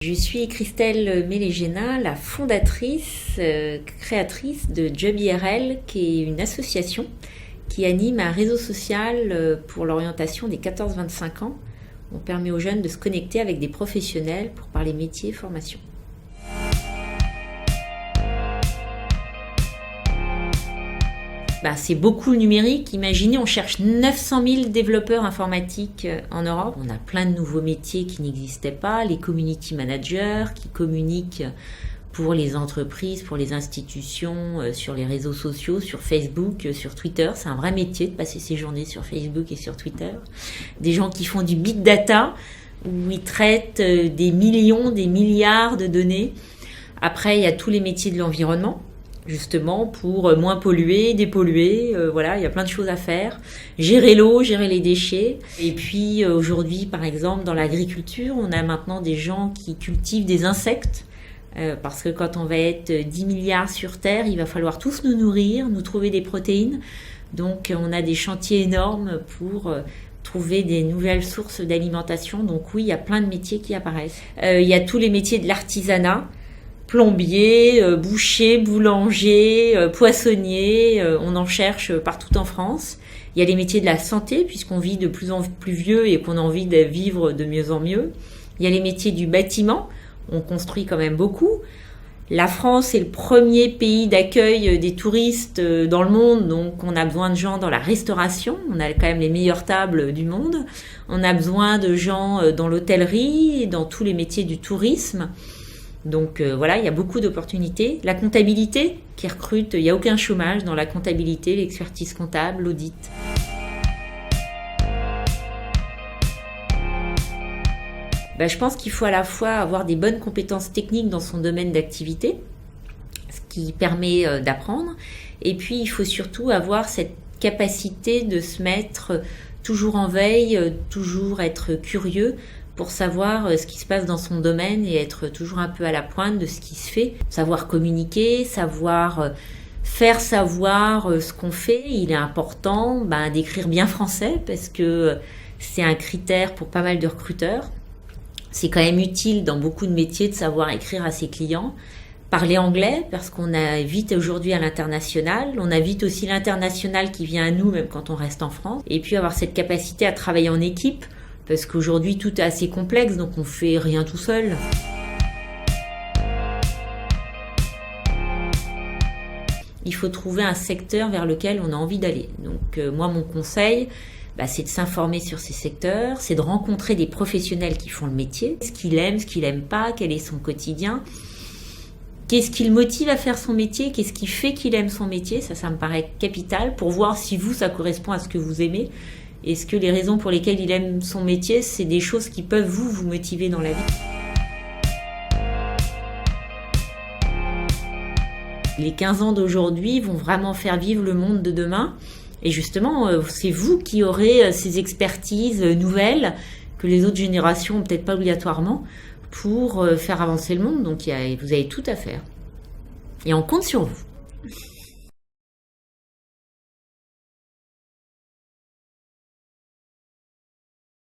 Je suis Christelle Mélégénin, la fondatrice, créatrice de Job IRL, qui est une association qui anime un réseau social pour l'orientation des 14-25 ans. On permet aux jeunes de se connecter avec des professionnels pour parler métiers et formation. C'est beaucoup le numérique. Imaginez, on cherche 900 000 développeurs informatiques en Europe. On a plein de nouveaux métiers qui n'existaient pas. Les community managers qui communiquent pour les entreprises, pour les institutions, sur les réseaux sociaux, sur Facebook, sur Twitter. C'est un vrai métier de passer ses journées sur Facebook et sur Twitter. Des gens qui font du big data, où ils traitent des millions, des milliards de données. Après, il y a tous les métiers de l'environnement, justement pour moins polluer, dépolluer, il y a plein de choses à faire. Gérer l'eau, gérer les déchets. Et puis aujourd'hui, par exemple, dans l'agriculture, on a maintenant des gens qui cultivent des insectes, parce que quand on va être 10 milliards sur Terre, il va falloir tous nous nourrir, nous trouver des protéines. Donc on a des chantiers énormes pour trouver des nouvelles sources d'alimentation. Donc oui, il y a plein de métiers qui apparaissent. Il y a tous les métiers de l'artisanat, plombier, boucher, boulanger, poissonnier, on en cherche partout en France. Il y a les métiers de la santé, puisqu'on vit de plus en plus vieux et qu'on a envie de vivre de mieux en mieux. Il y a les métiers du bâtiment, on construit quand même beaucoup. La France est le premier pays d'accueil des touristes dans le monde, donc on a besoin de gens dans la restauration, on a quand même les meilleures tables du monde. On a besoin de gens dans l'hôtellerie et dans tous les métiers du tourisme. Donc il y a beaucoup d'opportunités. La comptabilité qui recrute, il n'y a aucun chômage dans la comptabilité, l'expertise comptable, l'audit. Je pense qu'il faut à la fois avoir des bonnes compétences techniques dans son domaine d'activité, ce qui permet d'apprendre. Et puis il faut surtout avoir cette capacité de se mettre toujours en veille, toujours être curieux, pour savoir ce qui se passe dans son domaine et être toujours un peu à la pointe de ce qui se fait. Savoir communiquer, savoir faire savoir ce qu'on fait. Il est important d'écrire bien français parce que c'est un critère pour pas mal de recruteurs. C'est quand même utile dans beaucoup de métiers de savoir écrire à ses clients. Parler anglais parce qu'on invite aujourd'hui à l'international. On invite aussi l'international qui vient à nous même quand on reste en France. Et puis avoir cette capacité à travailler en équipe. Parce qu'aujourd'hui, tout est assez complexe, donc on fait rien tout seul. Il faut trouver un secteur vers lequel on a envie d'aller. Donc moi, mon conseil, c'est de s'informer sur ces secteurs, c'est de rencontrer des professionnels qui font le métier, ce qu'il aime pas, quel est son quotidien, qu'est-ce qui le motive à faire son métier, qu'est-ce qui fait qu'il aime son métier, ça me paraît capital pour voir si ça correspond à ce que vous aimez. Est-ce que les raisons pour lesquelles il aime son métier, c'est des choses qui peuvent vous motiver dans la vie? Les 15 ans d'aujourd'hui vont vraiment faire vivre le monde de demain. Et justement, c'est vous qui aurez ces expertises nouvelles que les autres générations n'ont peut-être pas obligatoirement pour faire avancer le monde. Donc vous avez tout à faire. Et on compte sur vous.